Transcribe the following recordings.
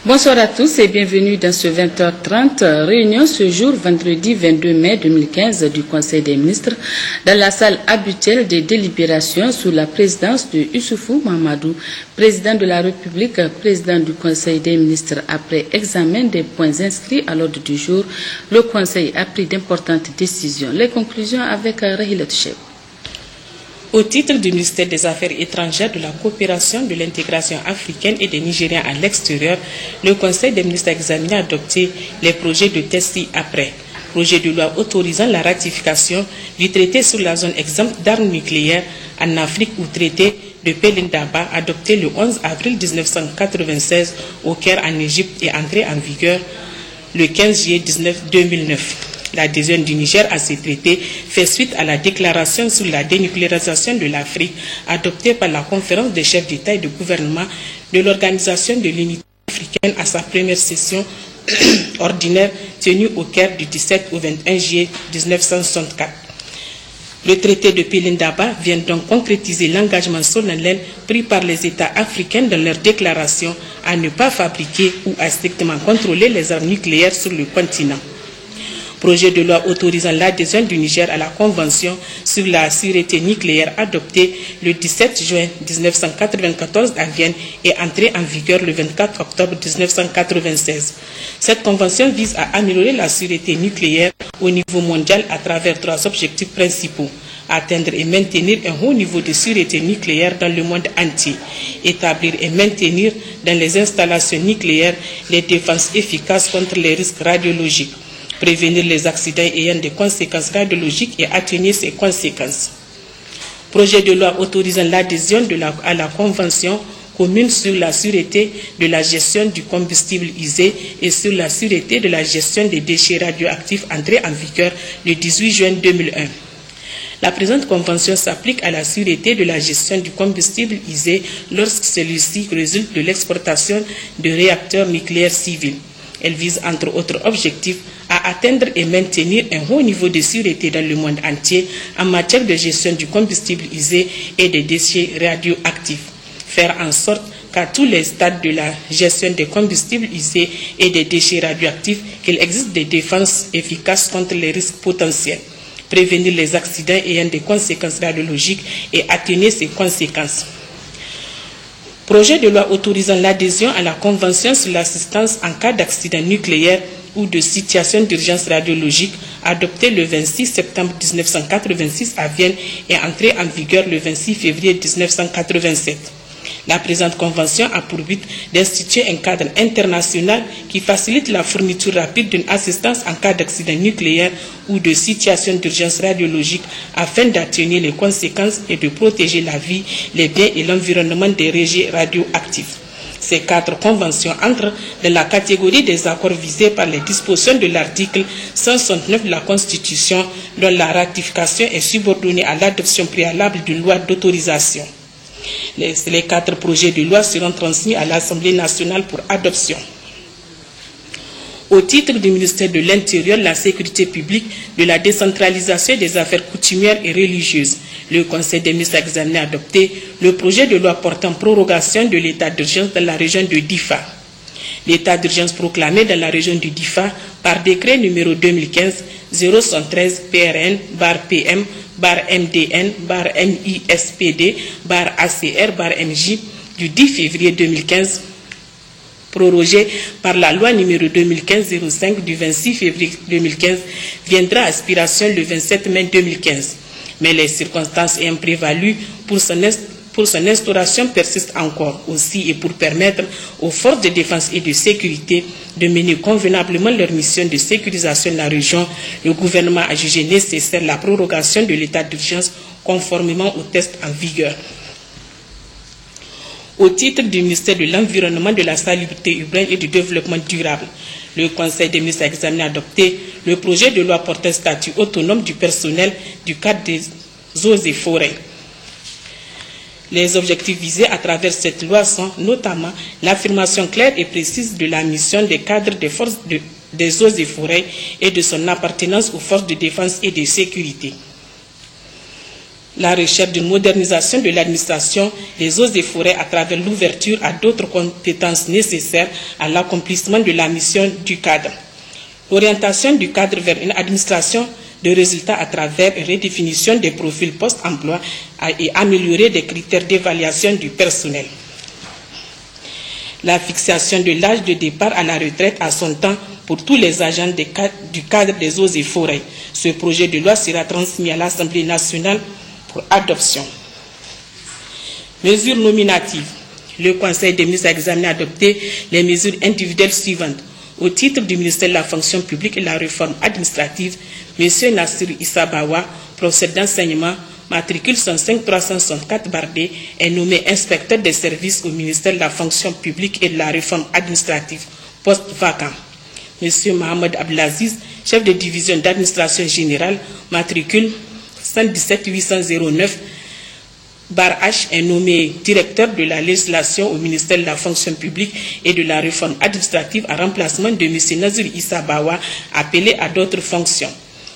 Bonsoir à tous et bienvenue dans ce 20h30, réunion ce jour, vendredi 22 mai 2015 du Conseil des ministres, dans la salle habituelle des délibérations sous la présidence de Issoufou Mahamadou, président de la République, président du Conseil des ministres. Après examen des points inscrits à l'ordre du jour, le Conseil a pris d'importantes décisions. Les conclusions avec Rahilat Cheb. Au titre du ministère des Affaires étrangères, de la coopération, de l'intégration africaine et des Nigériens à l'extérieur, le Conseil des ministres a examiné et adopté les projets de test ci-après. Projet de loi autorisant la ratification du traité sur la zone exempte d'armes nucléaires en Afrique ou traité de Pelindaba, adopté le 11 avril 1996 au Caire en Égypte et entré en vigueur le 15 juillet 2009. L'adhésion du Niger à ces traités fait suite à la déclaration sur la dénucléarisation de l'Afrique adoptée par la conférence des chefs d'État et de gouvernement de l'Organisation de l'Unité africaine à sa première session ordinaire tenue au Caire du 17 au 21 juillet 1964. Le traité de Pelindaba vient donc concrétiser l'engagement solennel pris par les États africains dans leur déclaration à ne pas fabriquer ou à strictement contrôler les armes nucléaires sur le continent. Projet de loi autorisant l'adhésion du Niger à la Convention sur la sûreté nucléaire adoptée le 17 juin 1994 à Vienne et entrée en vigueur le 24 octobre 1996. Cette convention vise à améliorer la sûreté nucléaire au niveau mondial à travers trois objectifs principaux. Atteindre et maintenir un haut niveau de sûreté nucléaire dans le monde entier. Établir et maintenir dans les installations nucléaires les défenses efficaces contre les risques radiologiques. Prévenir les accidents ayant des conséquences radiologiques et atténuer ces conséquences. Projet de loi autorisant l'adhésion à la Convention commune sur la sûreté de la gestion du combustible usé et sur la sûreté de la gestion des déchets radioactifs entrée en vigueur le 18 juin 2001. La présente convention s'applique à la sûreté de la gestion du combustible usé lorsque celui-ci résulte de l'exportation de réacteurs nucléaires civils. Elle vise entre autres objectifs à atteindre et maintenir un haut niveau de sûreté dans le monde entier en matière de gestion du combustible usé et des déchets radioactifs. Faire en sorte qu'à tous les stades de la gestion des combustibles usés et des déchets radioactifs, qu'il existe des défenses efficaces contre les risques potentiels. Prévenir les accidents ayant des conséquences radiologiques et atténuer ces conséquences. Projet de loi autorisant l'adhésion à la Convention sur l'assistance en cas d'accident nucléaire ou de situation d'urgence radiologique, adopté le 26 septembre 1986 à Vienne et entré en vigueur le 26 février 1987. La présente convention a pour but d'instituer un cadre international qui facilite la fourniture rapide d'une assistance en cas d'accident nucléaire ou de situation d'urgence radiologique afin d'atténuer les conséquences et de protéger la vie, les biens et l'environnement des rejets radioactifs. Ces quatre conventions entrent dans la catégorie des accords visés par les dispositions de l'article 169 de la Constitution, dont la ratification est subordonnée à l'adoption préalable d'une loi d'autorisation. Les quatre projets de loi seront transmis à l'Assemblée nationale pour adoption. Au titre du ministère de l'Intérieur, la sécurité publique, de la décentralisation des affaires coutumières et religieuses, le Conseil des ministres a examiné et adopté le projet de loi portant prorogation de l'état d'urgence dans la région de Difa. L'état d'urgence proclamé dans la région du Difa par décret numéro 2015-013 PRN-PM MDN-MISPD ACR-MJ du 10 février 2015, prorogé par la loi numéro 2015-05 du 26 février 2015, viendra à aspiration le 27 mai 2015. Mais les circonstances ayant prévalu pour son instauration persistent encore aussi, et pour permettre aux forces de défense et de sécurité de mener convenablement leur mission de sécurisation de la région, le gouvernement a jugé nécessaire la prorogation de l'état d'urgence conformément aux tests en vigueur. Au titre du ministère de l'Environnement, de la Salubrité urbaine et du Développement durable, le Conseil des ministres a examiné et adopté le projet de loi portant statut autonome du personnel du cadre des eaux et forêts. Les objectifs visés à travers cette loi sont notamment l'affirmation claire et précise de la mission des cadres des forces des eaux et forêts et de son appartenance aux forces de défense et de sécurité. la recherche d'une modernisation de l'administration des eaux et forêts à travers l'ouverture à d'autres compétences nécessaires à l'accomplissement de la mission du cadre. L'orientation du cadre vers une administration de résultats à travers une redéfinition des profils post-emploi et améliorer des critères d'évaluation du personnel. La fixation de l'âge de départ à la retraite à son temps pour tous les agents du cadre des eaux et forêts. Ce projet de loi sera transmis à l'Assemblée nationale pour adoption. Mesures nominatives. Le Conseil des ministres a examiné et adopté les mesures individuelles suivantes. Au titre du ministère de la fonction publique et de la réforme administrative, M. Nassir Issa Bawa, professeur d'enseignement, matricule 105-364-D, est nommé inspecteur des services au ministère de la fonction publique et de la réforme administrative, poste vacant. M. Mohamed Abdelaziz, chef de division d'administration générale, matricule 117-809-H, est nommé directeur de la législation au ministère de la fonction publique et de la réforme administrative en remplacement de M. Nassir Issa Bawa, appelé à d'autres fonctions.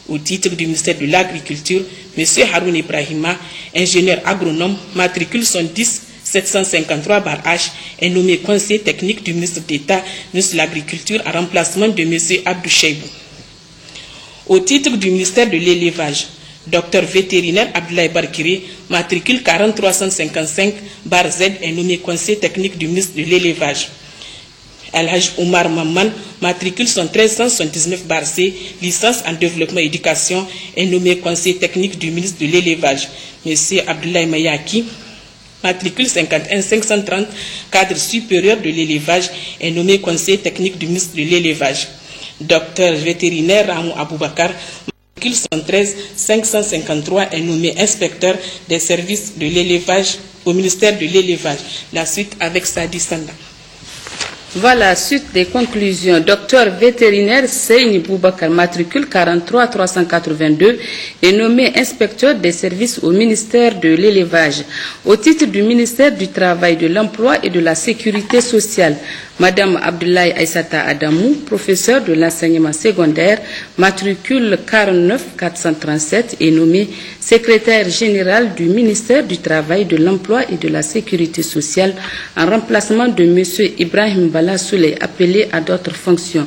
Au titre du ministère de l'Agriculture, M. Haroun Ibrahima, ingénieur agronome, matricule 110-753-H, est nommé conseiller technique du ministre d'État, ministre de l'Agriculture, en remplacement de M. Abdou Cheibou. Au titre du ministère de l'Élevage, docteur vétérinaire Abdoulaye Barkiré, matricule 40355-Z, est nommé conseiller technique du ministre de l'Élevage. El-Haj Oumar Mamman, matricule 1379-C, licence en développement et éducation, est nommé conseiller technique du ministre de l'Élevage. M. Abdoulaye Mayaki, matricule 51-530, cadre supérieur de l'élevage, est nommé conseiller technique du ministre de l'Élevage. Docteur vétérinaire Ramou Aboubakar, matricule 113-553, est nommé inspecteur des services de l'élevage au ministère de l'Élevage. La suite avec Sadi Sanda. Voilà, suite des conclusions. Docteur vétérinaire Seyni Boubakar, matricule 43-382, est nommé inspecteur des services au ministère de l'Élevage. Au titre du ministère du Travail, de l'Emploi et de la Sécurité sociale, Madame Abdoulaye Aïssata Adamou, professeur de l'enseignement secondaire, matricule 49-437, est nommé secrétaire général du ministère du Travail, de l'Emploi et de la Sécurité sociale en remplacement de M. Ibrahim Bala Souley, appelé à d'autres fonctions.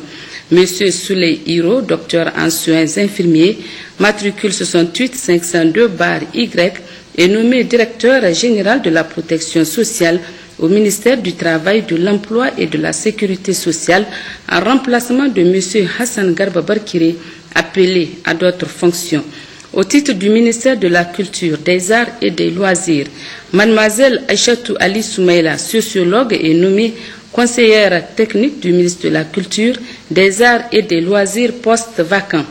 M. Souley Hiro, docteur en soins infirmiers, matricule 68-502-Y, est nommé directeur général de la protection sociale au ministère du Travail, de l'Emploi et de la Sécurité sociale en remplacement de M. Hassan Garba Barkiré, appelé à d'autres fonctions. Au titre du ministère de la Culture, des Arts et des Loisirs, Mademoiselle Aïchatou Ali Soumaïla, sociologue, est nommée conseillère technique du ministre de la Culture, des Arts et des Loisirs, poste vacant.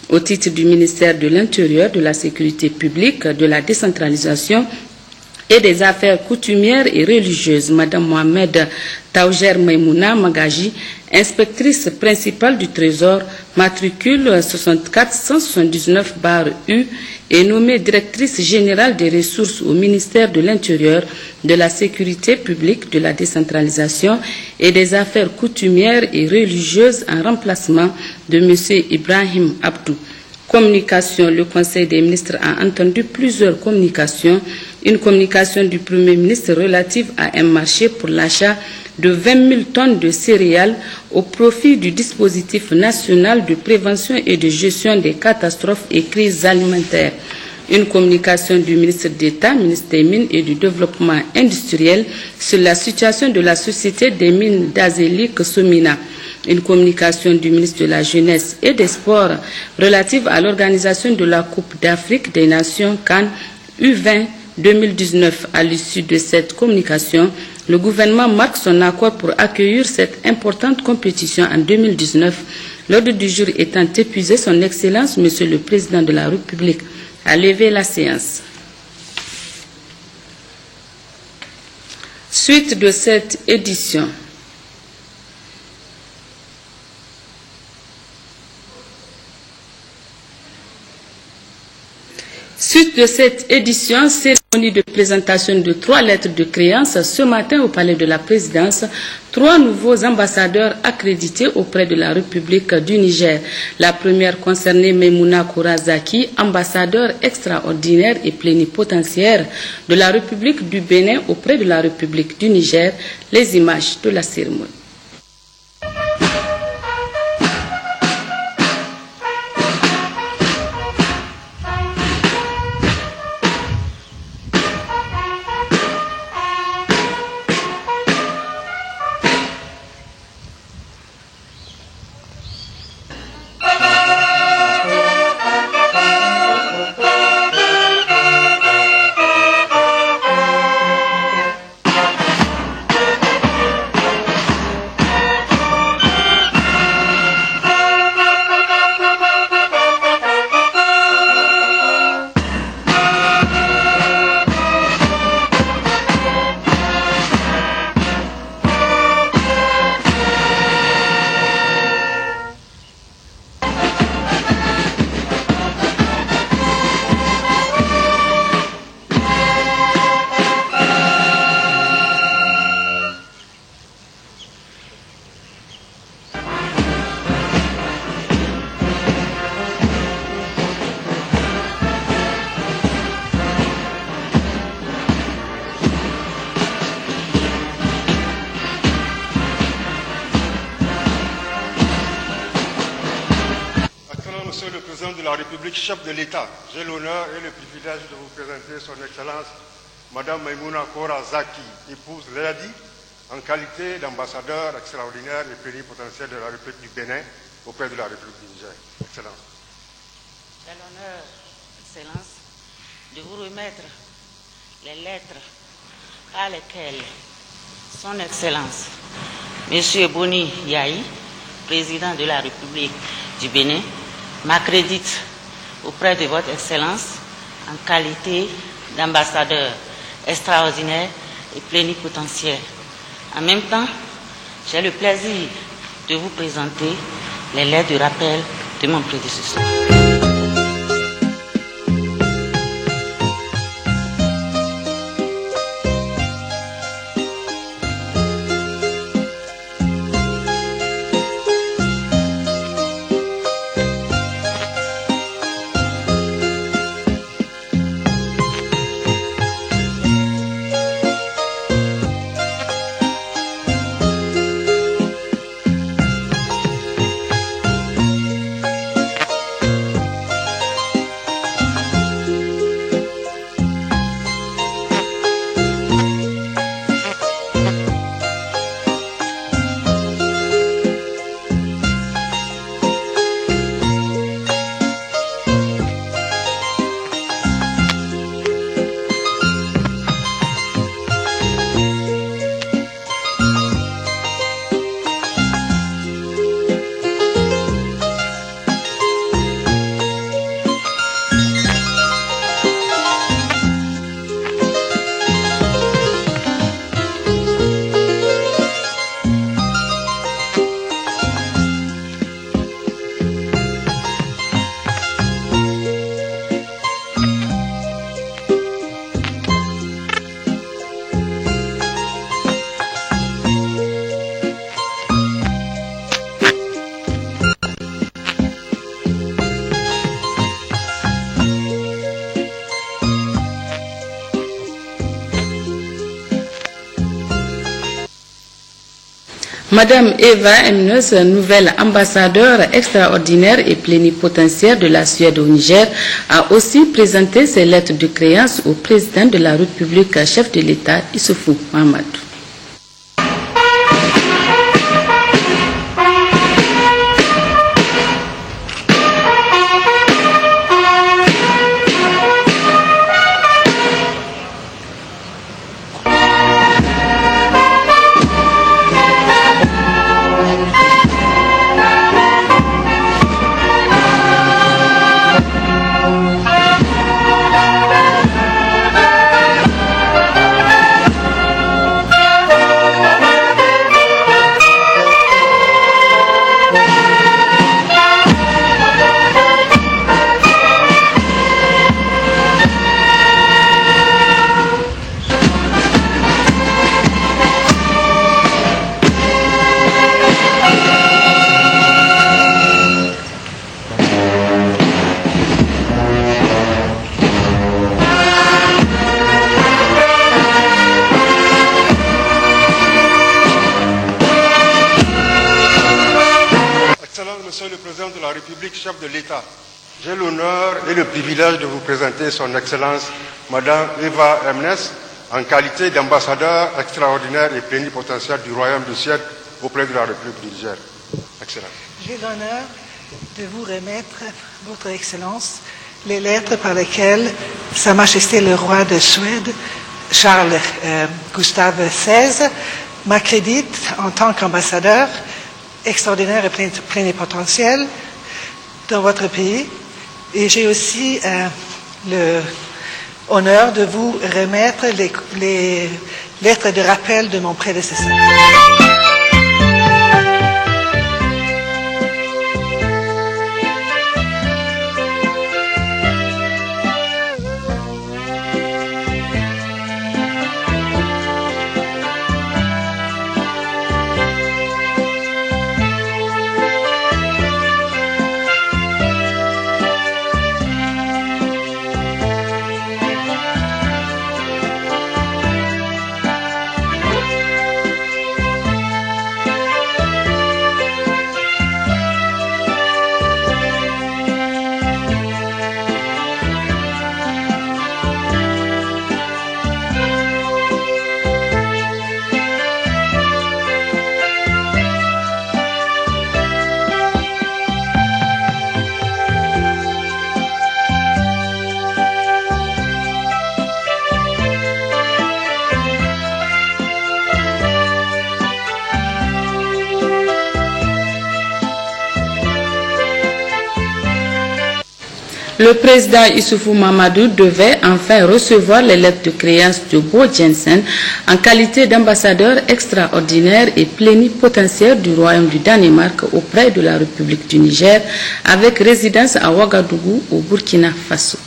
Au titre du ministère de l'Intérieur, de la Sécurité publique, de la décentralisation et des affaires coutumières et religieuses, Madame Mohamed Taoujer Maïmouna Magaji, inspectrice principale du Trésor, matricule 64-179-U, est nommée directrice générale des ressources au ministère de l'Intérieur, de la Sécurité publique, de la décentralisation et des affaires coutumières et religieuses en remplacement de M. Ibrahim Abdou. Communication, le Conseil des ministres a entendu plusieurs communications. Une communication du Premier ministre relative à un marché pour l'achat de 20 000 tonnes de céréales au profit du dispositif national de prévention et de gestion des catastrophes et crises alimentaires. Une communication du ministre d'État, ministre des Mines et du Développement industriel sur la situation de la Société des mines d'Azélique Somina. Une communication du ministre de la Jeunesse et des Sports relative à l'organisation de la Coupe d'Afrique des Nations CAN U20 2019. À l'issue de cette communication, le gouvernement marque son accord pour accueillir cette importante compétition en 2019. L'ordre du jour étant épuisé, son Excellence, Monsieur le Président de la République, a levé la séance. Suite de cette édition. Suite de cette édition, cérémonie de présentation de 3 lettres de créance ce matin au Palais de la Présidence, 3 nouveaux ambassadeurs accrédités auprès de la République du Niger. La première concernait Maimouna Kourazaki, ambassadeur extraordinaire et plénipotentiaire de la République du Bénin auprès de la République du Niger. Les images de la cérémonie. Monsieur le Président de la République, chef de l'État, j'ai l'honneur et le privilège de vous présenter son Excellence Madame Maimouna Kourazaki, épouse Ladi, en qualité d'ambassadeur extraordinaire et plénipotentiaire de la République du Bénin auprès de la République du Niger. Excellence. J'ai l'honneur, Excellence, de vous remettre les lettres à lesquelles son Excellence, Monsieur Boni Yahi, président de la République du Bénin, m'accrédite auprès de votre Excellence en qualité d'ambassadeur extraordinaire et plénipotentiaire. En même temps, j'ai le plaisir de vous présenter les lettres de rappel de mon prédécesseur. Madame Eva Emnes, nouvelle ambassadeur extraordinaire et plénipotentiaire de la Suède au Niger, a aussi présenté ses lettres de créance au président de la République, chef de l'État, Issoufou Mahamadou. République, chef de l'État, j'ai l'honneur et le privilège de vous présenter son Excellence, Madame Eva Emnes, en qualité d'ambassadeur extraordinaire et plénipotentiaire du Royaume de Suède auprès de la République du Niger. Excellence. J'ai l'honneur de vous remettre, Votre Excellence, les lettres par lesquelles Sa Majesté le Roi de Suède, Charles Gustave XVI, m'accrédite en tant qu'ambassadeur extraordinaire et plénipotentiel dans votre pays. Et j'ai aussi l'honneur de vous remettre les lettres de rappel de mon prédécesseur. Le président Issoufou Mamadou devait enfin recevoir les lettres de créance de Bo Jensen en qualité d'ambassadeur extraordinaire et plénipotentiaire du Royaume du Danemark auprès de la République du Niger, avec résidence à Ouagadougou au Burkina Faso.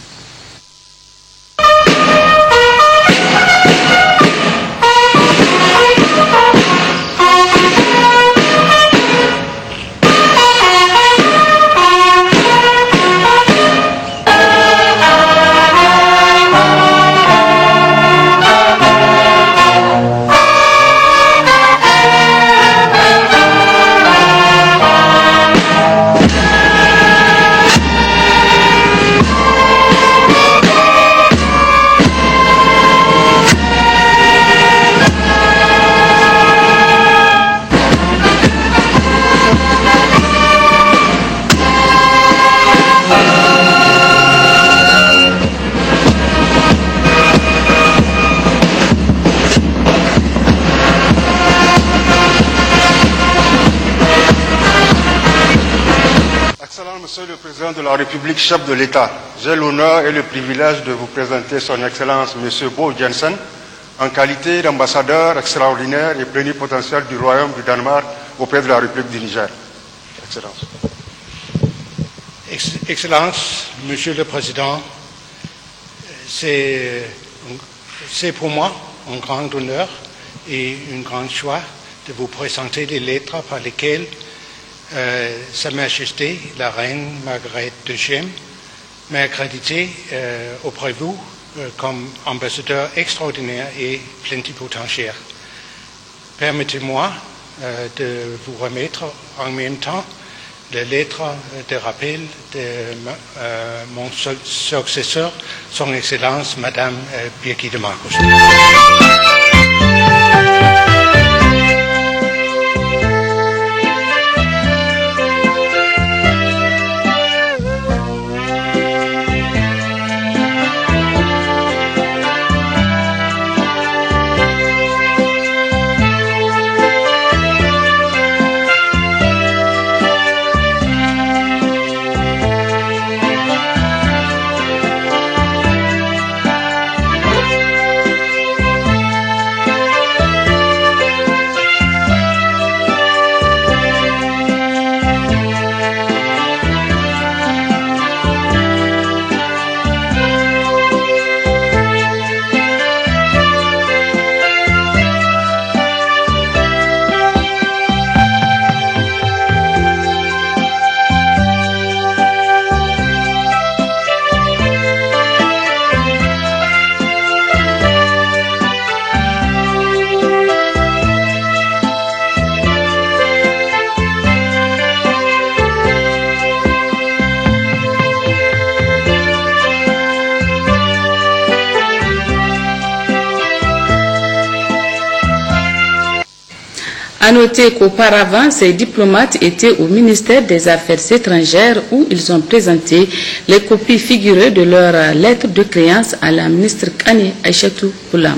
Monsieur le Président de la République, chef de l'État, j'ai l'honneur et le privilège de vous présenter son Excellence M. Bo Jensen en qualité d'ambassadeur extraordinaire et plénipotentiaire du Royaume du Danemark auprès de la République du Niger. Excellence. Excellence, Monsieur le Président, c'est pour moi un grand honneur et une grande joie de vous présenter les lettres par lesquelles Sa Majesté, la Reine Margrethe II, m'a accrédité auprès de vous comme ambassadeur extraordinaire et plénipotentiaire. Permettez-moi de vous remettre en même temps les lettres de rappel de mon successeur, Son Excellence, Madame Birgitte Markus. À noter qu'auparavant, ces diplomates étaient au ministère des Affaires étrangères où ils ont présenté les copies figurées de leurs lettres de créance à la ministre Kani Aïchatou Boulama.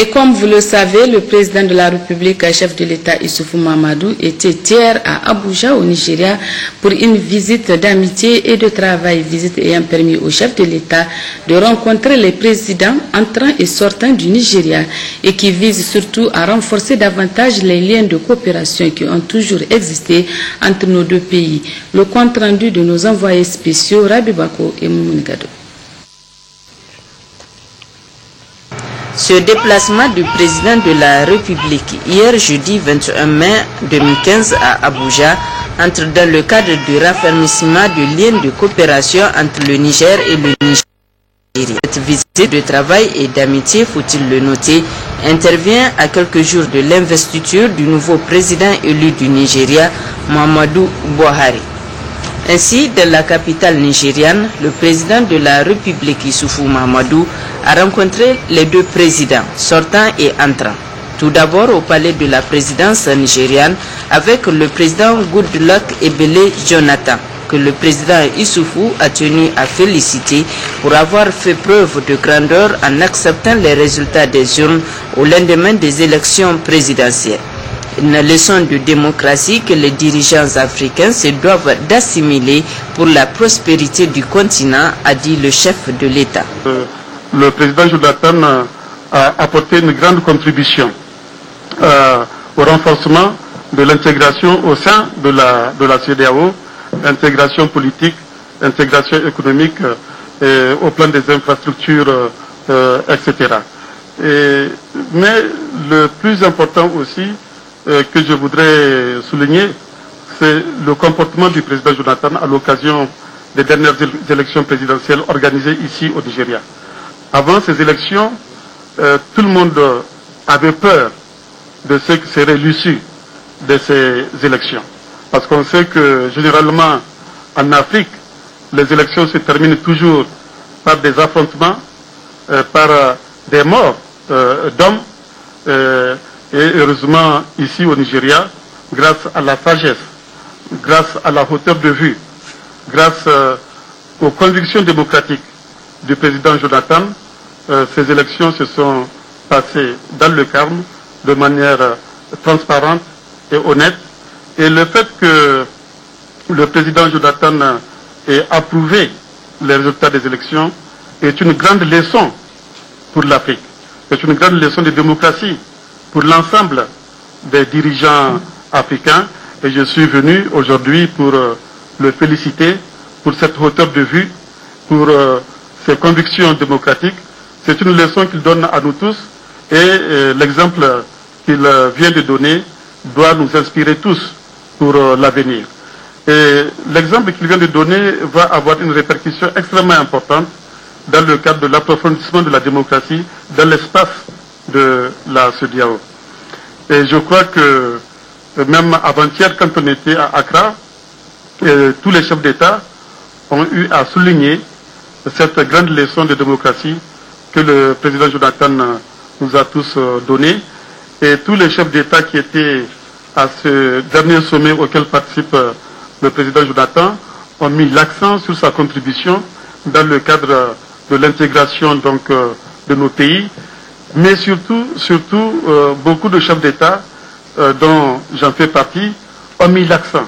Et comme vous le savez, le président de la République, chef de l'État Issoufou Mahamadou, était hier à Abuja, au Nigeria, pour une visite d'amitié et de travail. Visite ayant permis au chef de l'État de rencontrer les présidents entrants et sortants du Nigeria et qui vise surtout à renforcer davantage les liens de coopération qui ont toujours existé entre nos deux pays. Le compte rendu de nos envoyés spéciaux, Rabi Bako et Moumouni Gado. Ce déplacement du président de la République hier jeudi 21 mai 2015 à Abuja entre dans le cadre du raffermissement du lien de coopération entre le Niger et le Nigeria. Cette visite de travail et d'amitié, faut-il le noter, intervient à quelques jours de l'investiture du nouveau président élu du Nigeria, Muhammadu Buhari. Ainsi, dans la capitale nigériane, le président de la République Issoufou Mahamadou a rencontré les deux présidents, sortants et entrants. Tout d'abord au palais de la présidence nigériane avec le président Goodluck Ebele Jonathan, que le président Issoufou a tenu à féliciter pour avoir fait preuve de grandeur en acceptant les résultats des urnes au lendemain des élections présidentielles. Une leçon de démocratie que les dirigeants africains se doivent d'assimiler pour la prospérité du continent, a dit le chef de l'État. Le président Jonathan a apporté une grande contribution au renforcement de l'intégration au sein de la CEDEAO, intégration politique, intégration économique, au plan des infrastructures, etc. Mais le plus important aussi, que je voudrais souligner, c'est le comportement du président Jonathan à l'occasion des dernières élections présidentielles organisées ici au Nigeria. Avant ces élections, tout le monde avait peur de ce qui serait l'issue de ces élections. Parce qu'on sait que généralement en Afrique, les élections se terminent toujours par des affrontements, par des morts d'hommes. Et heureusement, ici au Nigeria, grâce à la sagesse, grâce à la hauteur de vue, grâce aux convictions démocratiques du président Jonathan, ces élections se sont passées dans le calme, de manière transparente et honnête. Et le fait que le président Jonathan ait approuvé les résultats des élections est une grande leçon pour l'Afrique. C'est une grande leçon de démocratie pour l'ensemble des dirigeants africains, et je suis venu aujourd'hui pour le féliciter pour cette hauteur de vue, pour ses convictions démocratiques. C'est une leçon qu'il donne à nous tous, et l'exemple qu'il vient de donner doit nous inspirer tous pour l'avenir. Et l'exemple qu'il vient de donner va avoir une répercussion extrêmement importante dans le cadre de l'approfondissement de la démocratie dans l'espace de la CEDEAO. Et je crois que même avant-hier, quand on était à Accra, tous les chefs d'État ont eu à souligner cette grande leçon de démocratie que le président Jonathan nous a tous donnée. Et tous les chefs d'État qui étaient à ce dernier sommet auquel participe le président Jonathan ont mis l'accent sur sa contribution dans le cadre de l'intégration donc de nos pays, mais surtout beaucoup de chefs d'État, dont j'en fais partie, ont mis l'accent